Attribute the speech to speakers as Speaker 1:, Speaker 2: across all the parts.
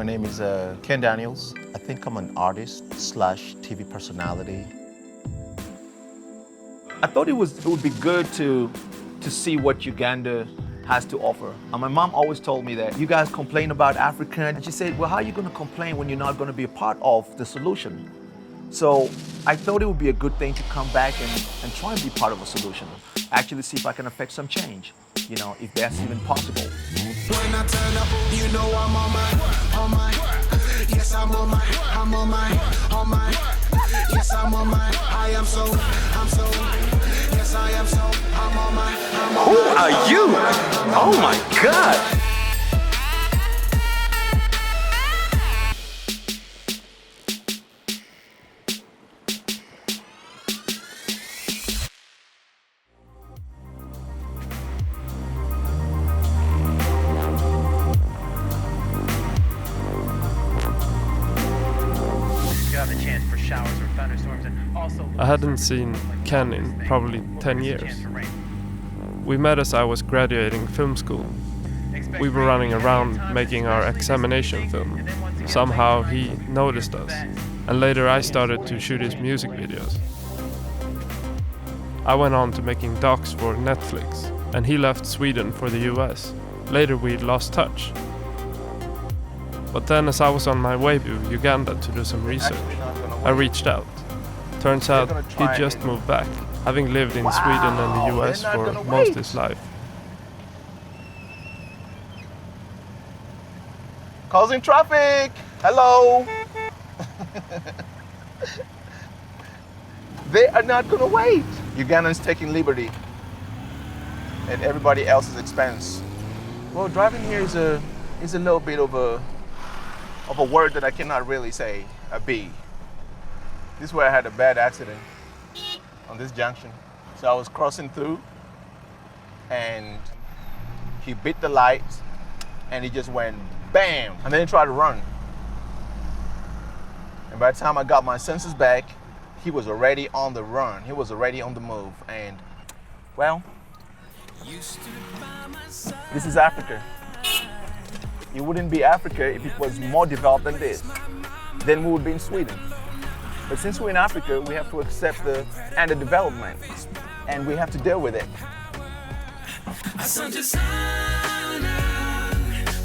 Speaker 1: My name is Ken Daniels. I think I'm an artist slash TV personality. I thought it would be good to see what Uganda has to offer. And my mom always told me that you guys complain about Africa, and she said, well, how are you going to complain when you're not going to be a part of the solution? So I thought it would be a good thing to come back and try and be part of a solution. Actually see if I can affect some change, you know, if that's even possible.
Speaker 2: When I turn up, you know I'm on my, yes, I'm on my, yes, I'm on my, I'm so, yes, I am so, I'm on my,
Speaker 3: Who are you? Oh my God.
Speaker 4: I hadn't seen Ken in probably 10 years. We met as I was graduating film school. We were running around making our examination film. Somehow he noticed us, and later I started to shoot his music videos. I went on to making docs for Netflix, and he left Sweden for the US. Later we lost touch. But then as I was on my way to Uganda to do some research, I reached out. Turns out he just moved back, having lived in Sweden and the US for most of his life.
Speaker 1: Causing traffic! Hello! They are not gonna wait! Ugandans taking liberty at everybody else's expense. Well, driving here is a little bit of a word that I cannot really say, a B. This is where I had a bad accident, on this junction. So I was crossing through and he bit the light and he just went bam, and then he tried to run. And by the time I got my senses back, he was already on the run. He was already on the move. And well, this is Africa. It wouldn't be Africa if it was more developed than this. Then we would be in Sweden. But since we're in Africa, we have to accept the underdevelopment, and we have to deal with it.
Speaker 2: Asante sana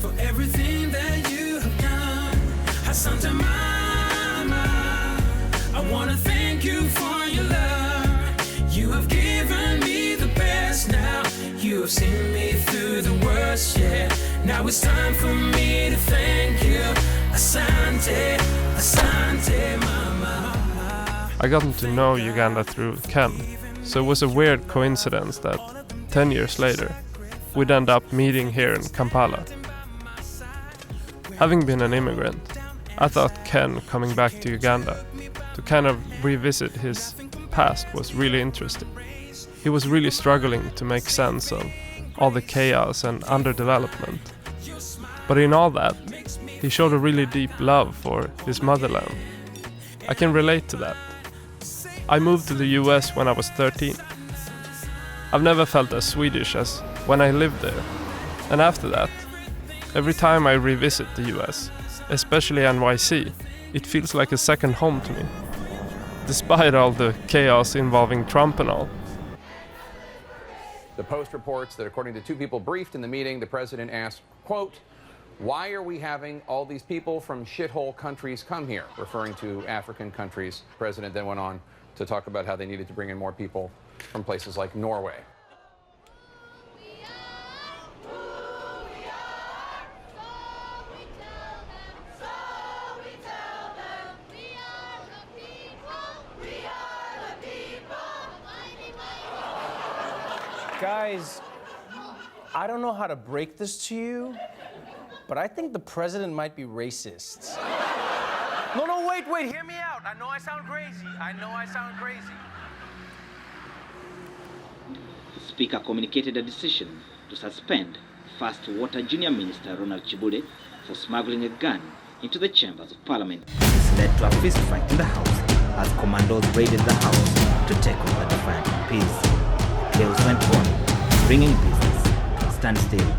Speaker 2: for everything that you have done. Asante mama, I want to thank you for your love. You have given me the best now. You have seen me through the worst, yeah. Now it's time for me to thank you. Asante, asante mama.
Speaker 4: I got to know Uganda through Ken, so it was a weird coincidence that 10 years later we'd end up meeting here in Kampala. Having been an immigrant, I thought Ken coming back to Uganda to kind of revisit his past was really interesting. He was really struggling to make sense of all the chaos and underdevelopment. But in all that, he showed a really deep love for his motherland. I can relate to that. I moved to the US when I was 13. I've never felt as Swedish as when I lived there. And after that, every time I revisit the US, especially NYC, it feels like a second home to me. Despite all the chaos involving Trump and all.
Speaker 5: The Post reports that according to two people briefed in the meeting, the president asked, quote, "Why are we having all these people from shithole countries come here?" Referring to African countries. The president then went on to talk about how they needed to bring in more people from places like Norway.
Speaker 6: Guys, I don't know how to break this to you, but I think the president might be racist. No, wait, hear me out. I know I sound crazy.
Speaker 7: The Speaker communicated a decision to suspend First Water Junior Minister Ronald Chibude for smuggling a gun into the chambers of Parliament. This led to a fist fight in the House as commandos raided the House to take over the defiant MPs. Chaos went on, bringing business to a standstill.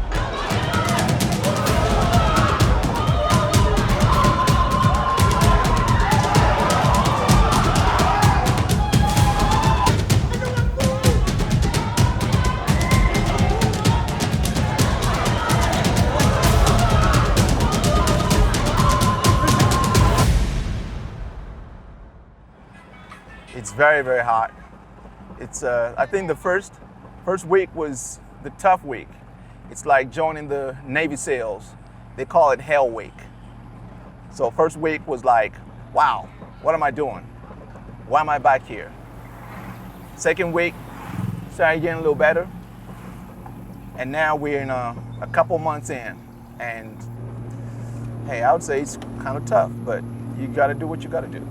Speaker 1: very, very hot. It's I think the first week was the tough week. It's like joining the Navy SEALs. They call it Hell Week. So first week was like, wow, what am I doing? Why am I back here? Second week, started getting a little better. And now we're in a couple months in. And hey, I would say it's kind of tough, but you gotta do what you gotta do.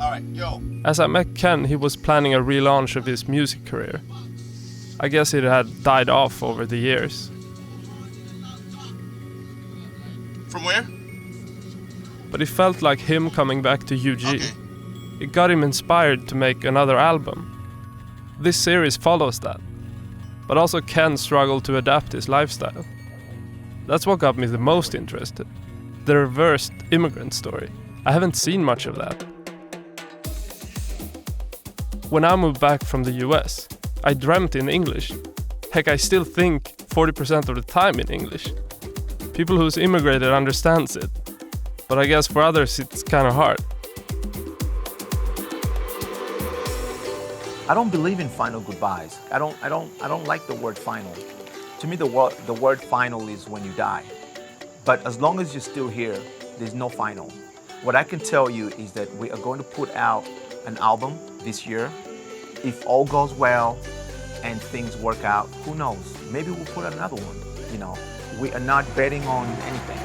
Speaker 1: All right, yo.
Speaker 4: As I met Ken, he was planning a relaunch of his music career. I guess it had died off over the years.
Speaker 1: From where?
Speaker 4: But it felt like him coming back to UG.
Speaker 1: Okay.
Speaker 4: It got him inspired to make another album. This series follows that. But also Ken struggled to adapt his lifestyle. That's what got me the most interested. The reversed immigrant story. I haven't seen much of that. When I moved back from the US, I dreamt in English. Heck, I still think 40% of the time in English. People who's immigrated understands it. But I guess for others it's kind of hard.
Speaker 8: I don't believe in final goodbyes. I don't like the word final. To me, the word final is when you die. But as long as you're still here, there's no final. What I can tell you is that we are going to put out an album this year. If all goes well and things work out, who knows? Maybe we'll put out another one. You know, we are not betting on anything.